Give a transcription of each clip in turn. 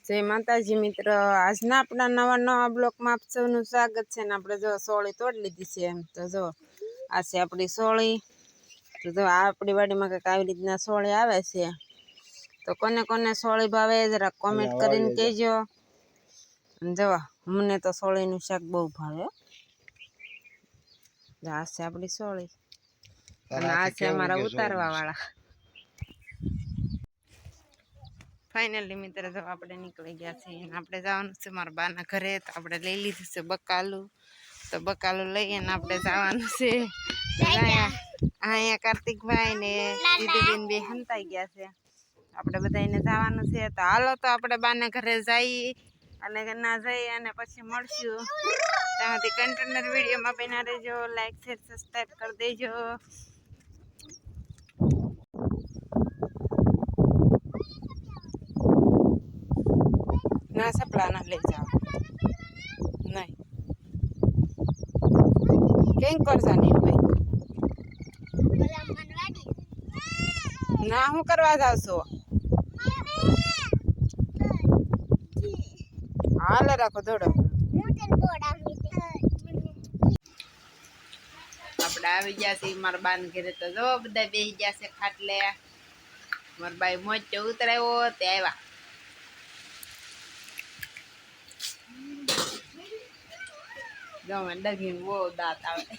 જય માતાજી મિત્ર, આજના આપણા નવા બ્લોકમાં આપ સૌનું સ્વાગત છે ને આપણે જો સોળી તોડી લીધી છે એમ તો જો આ છે આપણી સોળી તો જો આપણી વાડીમાં કંઈક આવી રીતના સોળી આવે છે તો કોને કોને સોળી ભાવે જરા કોમેન્ટ કરીને કહેજો જો મને તો સોળીનું શાક બહુ ભાવે આ છે આપણી સોળી અને આ છે અમારા ઉતારવા વાળા ફાઇનલી મિત્ર જો આપણે નીકળી ગયા છીએ આપણે જવાનું છે મારા બાના ઘરે તો આપણે લઈ લીધું છે બકાલું તો બકાલું લઈને આપણે જવાનું છે અહીંયા કાર્તિકભાઈ ને દીદીબેન બે હંતાઈ ગયા છે આપણે બધા એને જવાનું છે તો હાલો તો આપણે બાના ઘરે જઈએ અને ના જઈએ અને પછી મળશું ત્યાંથી કન્ટેનર વિડીયોમાં બના રહેજો લાઈક શેર સબસ્ક્રાઈબ કરી દેજો ના સપડા ના લઈ જાઓ નહીં કેમ કરશો નીરભાઈ ના હું કરવા જાવ છો હાલે રાખો દોડો આપણે આવી ગયા છીએ મારા બાન ઘરે તો જો બધા બેસી ગયા છે ખાટલે મારા બાઈ મોજ ઉતરાયો તે આવ્યા ડગીને બહુ દાંત આવે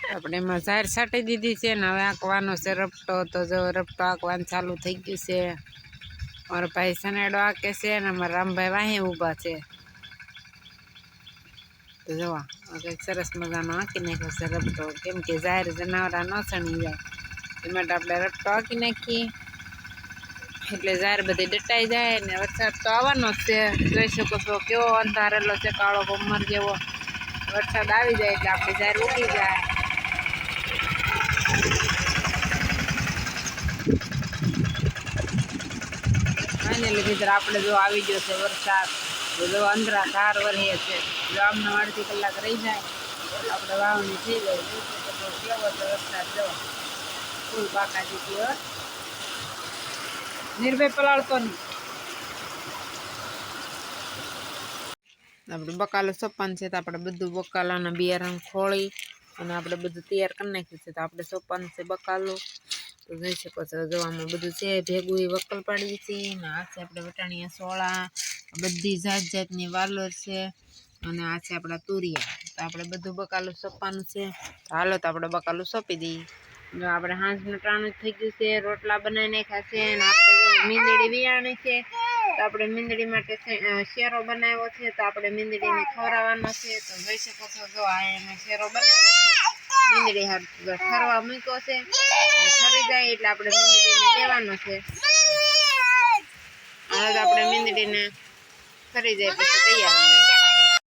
આપણે એમાં ઝાર છાંટી દીધી છે ને હવે આંકવાનો છે રપટો તો જો રપટો આંકવાનું ચાલુ થઈ ગયું છે મારા ભાઈ સનેડો આંકે છે ને અમારા રામભાઈ વાહી ઊભા છે તો જોવા કંઈક સરસ મજાનો આંકી નાખ્યો છે રપટો કેમ કે ઝાર જનાવરા ન સણી જાય એ માટે આપણે રપટો આંકી નાખીએ એટલે ઝાર બધી ડટાઈ જાય ને વરસાદ તો આવવાનો જ છે જોઈ શકો છો કેવો અંધારેલો છે કાળો કમર જેવો વરસાદ આવી જાય એટલે આપણે ઝાર ઉગી જાય ફાઇનલી મિત્ર આપણે જો આવી ગયો છે વરસાદ જો અંધરા ધાર વરહે છે જો આમને અડધી કલાક રહી જાય આપણે વાવણી થઈ જાય કેવો છે વરસાદ જો ફૂલ બાકાજી ગયો નિર્ભય પલાળતો નહીં આપણે બકાલું સોપાન છે તો આપણે બધું બકાલાના બિયારણ ખોળી અને આપણે બધું તૈયાર કરી નાખ્યું છે તો આપણે સોપાનું છે બકાલું તો જોઈ શકો છો જોવામાં બધું છે ભેગું એ વકલ પાડીએ છીએ ને આ છે આપણે વટાણીયા સોળા બધી જાત જાતની વાલોર છે અને આ છે આપણા તુરિયા તો આપણે બધું બકાલું સોપાનું છે તો હાલો તો આપણે બકાલું સોંપી દઈએ જો આપણે હાંસનું ટાણું થઈ ગયું છે રોટલા બનાવી નાખ્યા છે અને આપણે જો મીંદડી વિયાણી છે તો આપણે મીંદડી માટે શેરો બનાવ્યો છે તો આપણે મીંદડીને ખવડાવવાનો છે તો જોઈ શકો છો જો આ એને શેરો બનાવ્યો છે મીંદડી ઠરવા મૂક્યો છે ઠરી જાય એટલે આપણે મીંદડીને દેવાનો છે હવે આપણે મીંદડીને ઠરી જાય પછી દઈ આવીએ